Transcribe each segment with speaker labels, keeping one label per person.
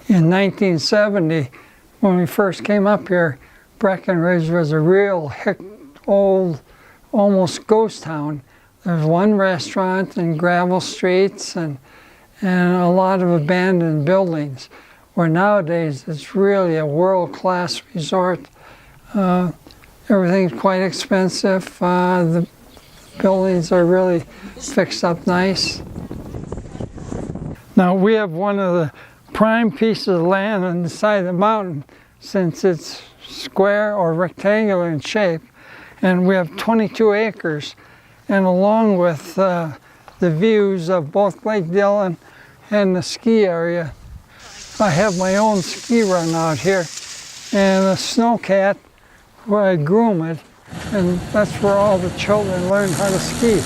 Speaker 1: In 1970, when we first came up here, Breckenridge was a real old, almost ghost town. There was one restaurant and gravel streets and a lot of abandoned buildings, where nowadays it's really a world-class resort. Everything's quite expensive. The buildings are really fixed up nice. Now we have one of the prime pieces of land on the side of the mountain, since it's square or rectangular in shape, and we have 22 acres. And along with the views of both Lake Dillon and the ski area, I have my own ski run out here, and a snowcat where I groom it, and that's where all the children learn how to ski.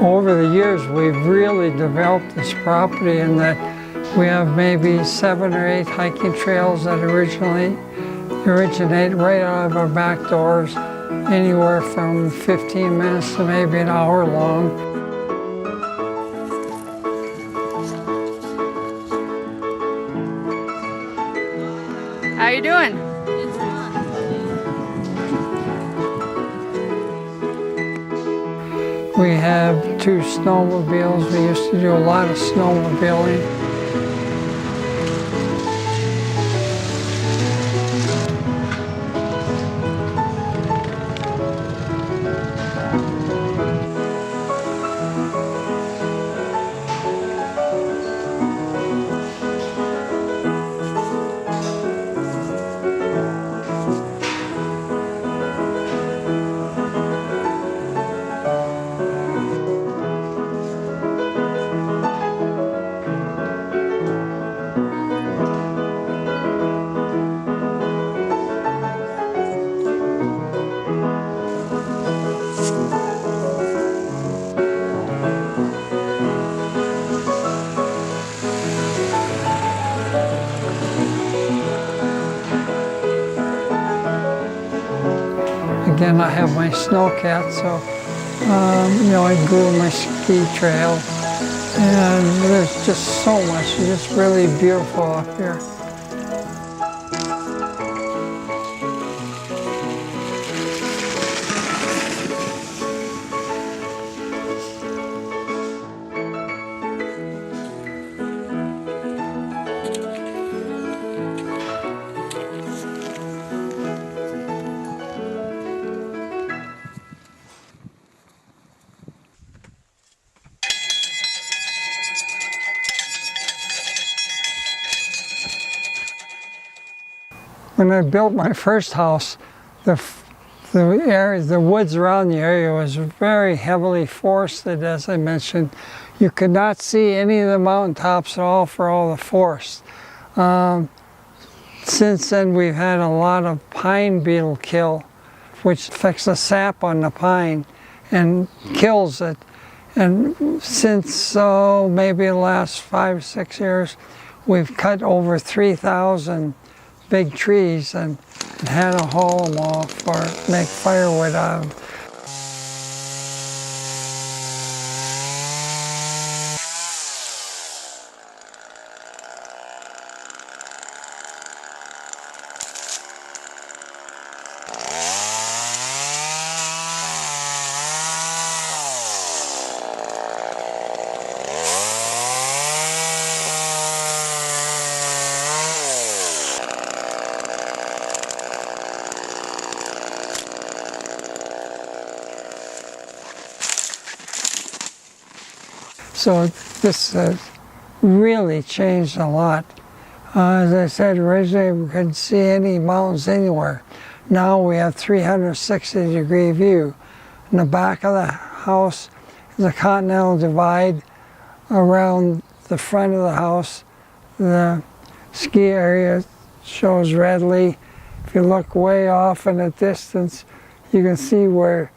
Speaker 1: Over the years, we've really developed this property in that we have maybe 7 or 8 hiking trails that originate right out of our back doors, anywhere from 15 minutes to maybe an hour long.
Speaker 2: How you doing?
Speaker 1: We have 2 snowmobiles. We used to do a lot of snowmobiling. Again, I have my snowcat, so I groom my ski trail, and there's just so much. It's just really beautiful up here. When I built my first house, the woods around the area was very heavily forested, as I mentioned. You could not see any of the mountaintops at all for all the forest. Since then, we've had a lot of pine beetle kill, which affects the sap on the pine and kills it. And since maybe the last 5 or 6 years, we've cut over 3,000 big trees and had to haul them off or make firewood out of them. So this has really changed a lot. As I said, originally we couldn't see any mountains anywhere. Now we have 360-degree view. In the back of the house is a continental divide. Around the front of the house, the ski area shows redly. If you look way off in the distance, you can see where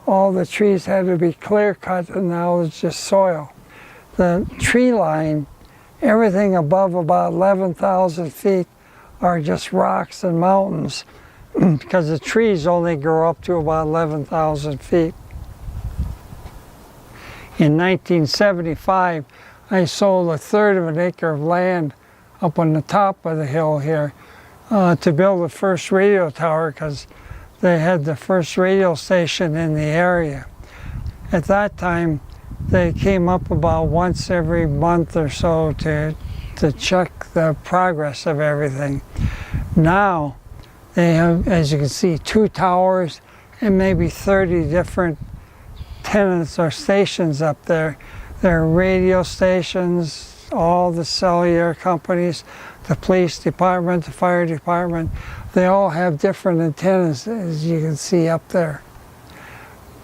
Speaker 1: all the trees had to be clear cut and now it's just soil. The tree line, everything above about 11,000 feet are just rocks and mountains because the trees only grow up to about 11,000 feet. In 1975, I sold 1/3 of an acre of land up on the top of the hill here to build the first radio tower because they had the first radio station in the area. At that time, they came up about once every month or so to check the progress of everything. Now, they have, as you can see, 2 towers and maybe 30 different tenants or stations up there. There are radio stations, all the cellular companies, the police department, the fire department. They all have different antennas, as you can see up there.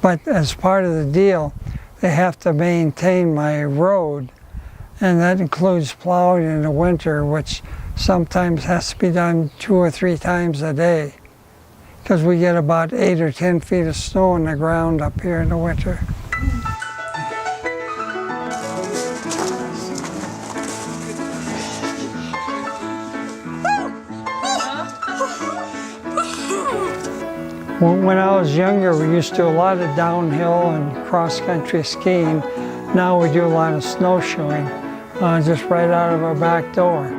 Speaker 1: But as part of the deal, they have to maintain my road, and that includes plowing in the winter, which sometimes has to be done 2 or 3 times a day, because we get about 8 or 10 feet of snow on the ground up here in the winter. When I was younger, we used to do a lot of downhill and cross-country skiing. Now we do a lot of snowshoeing, just right out of our back door.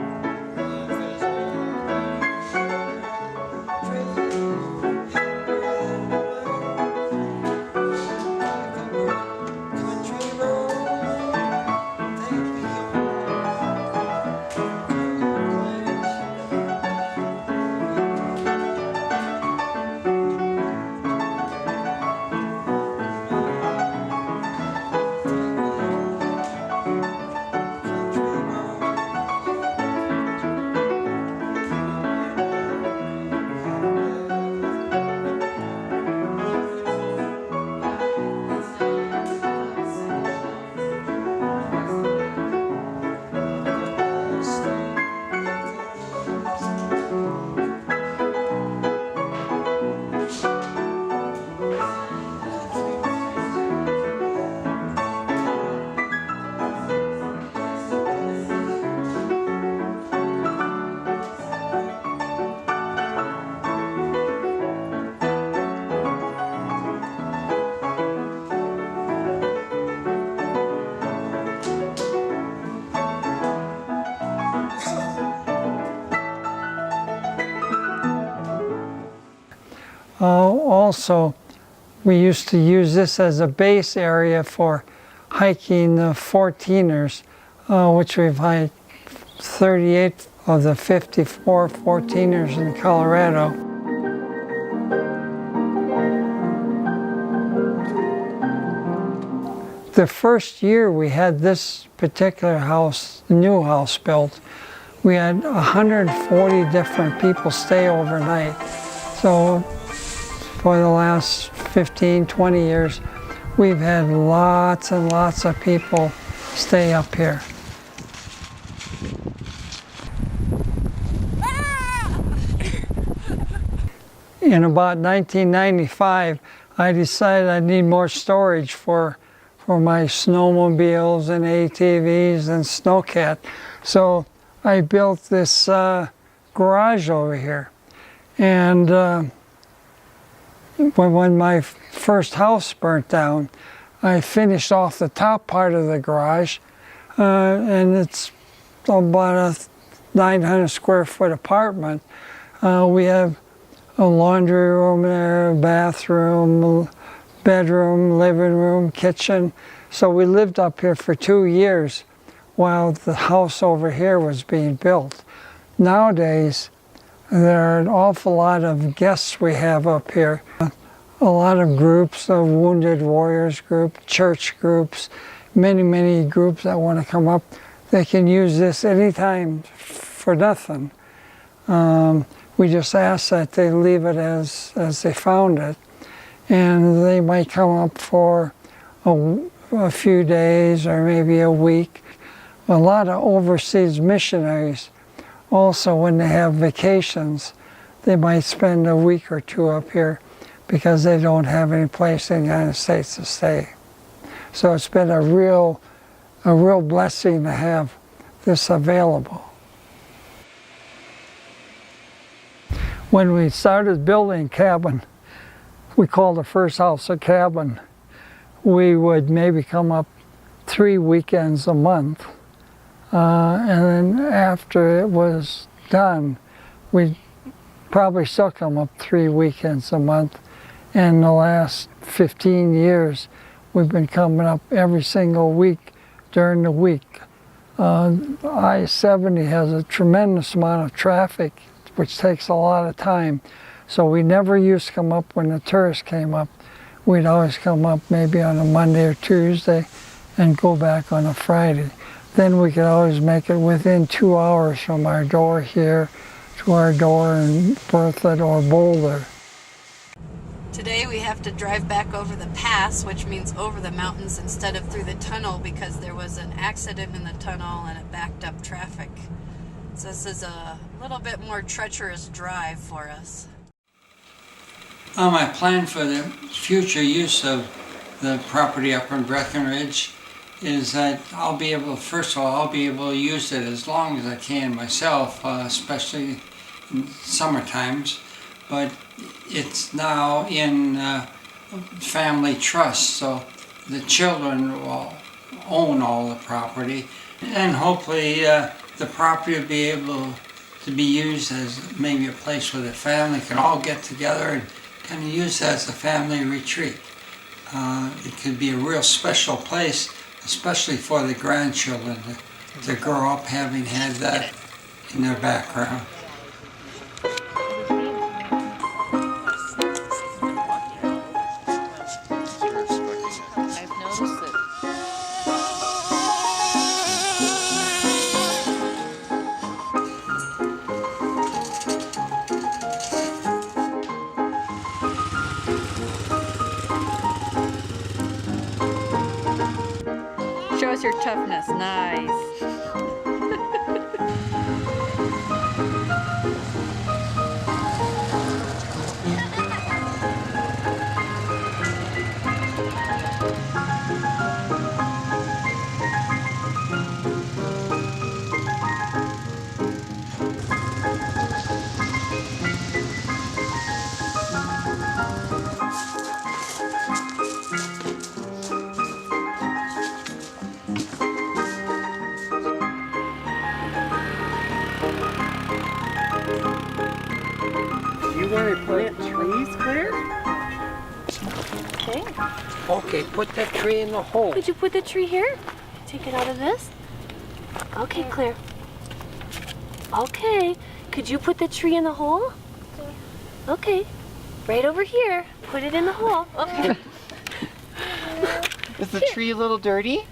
Speaker 1: Also, we used to use this as a base area for hiking the 14ers, which we've hiked 38 of the 54 14ers in Colorado. The first year we had this particular house, the new house built, we had 140 different people stay overnight. So for the last 15, 20 years, we've had lots and lots of people stay up here. In about 1995, I decided I need more storage for my snowmobiles and ATVs and snowcat. So I built this garage over here. And when my first house burnt down, I finished off the top part of the garage, and it's about a 900 square foot apartment. We have a laundry room there, a bathroom, bedroom, living room, kitchen. So we lived up here for 2 years while the house over here was being built. Nowadays, there are an awful lot of guests we have up here. A lot of groups, of Wounded Warriors group, church groups, many groups that want to come up. They can use this anytime for nothing. We just ask that they leave it as they found it, and they might come up for a few days or maybe a week. A lot of overseas missionaries also, when they have vacations, they might spend a week or two up here because they don't have any place in the United States to stay. So it's been a real blessing to have this available. When we started building cabin, we called the first house a cabin. We would maybe come up 3 weekends a month. And then after it was done, we'd probably still come up 3 weekends a month. And the last 15 years, we've been coming up every single week during the week. I-70 has a tremendous amount of traffic, which takes a lot of time. So we never used to come up when the tourists came up. We'd always come up maybe on a Monday or Tuesday and go back on a Friday. Then we could always make it within 2 hours from our door here to our door in Berthoud or Boulder.
Speaker 2: Today we have to drive back over the pass, which means over the mountains instead of through the tunnel because there was an accident in the tunnel and it backed up traffic. So this is a little bit more treacherous drive for us.
Speaker 3: My plan for the future use of the property up in Breckenridge is that I'll be able to use it as long as I can myself, especially in summer times. But it's now in family trust, so the children will own all the property, and hopefully the property will be able to be used as maybe a place where the family can all get together and kind of use it as a family retreat. It could be a real special place, especially for the grandchildren to grow up having had that in their background.
Speaker 2: Show us your toughness. Nice.
Speaker 4: You want to plant trees, Claire?
Speaker 5: Okay.
Speaker 4: Okay, put that tree in the hole.
Speaker 5: Could you put the tree here? Take it out of this? Okay, Claire. Okay. Could you put the tree in the hole? Okay. Right over here. Put it in the hole. Okay.
Speaker 4: Is the tree a little dirty?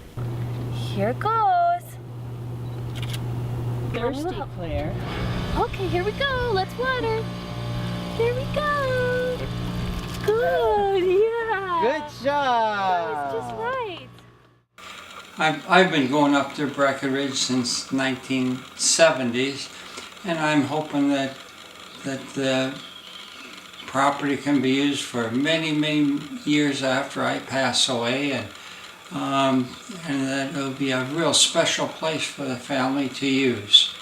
Speaker 5: Here it goes.
Speaker 4: Thirsty, Claire.
Speaker 5: Okay, here we go. Let's water. There we go. Good, yeah.
Speaker 4: Good
Speaker 5: That was just
Speaker 4: job.
Speaker 5: right.
Speaker 3: I've been going up to Breckenridge since 1970s, and I'm hoping that the property can be used for many years after I pass away, and that it'll be a real special place for the family to use.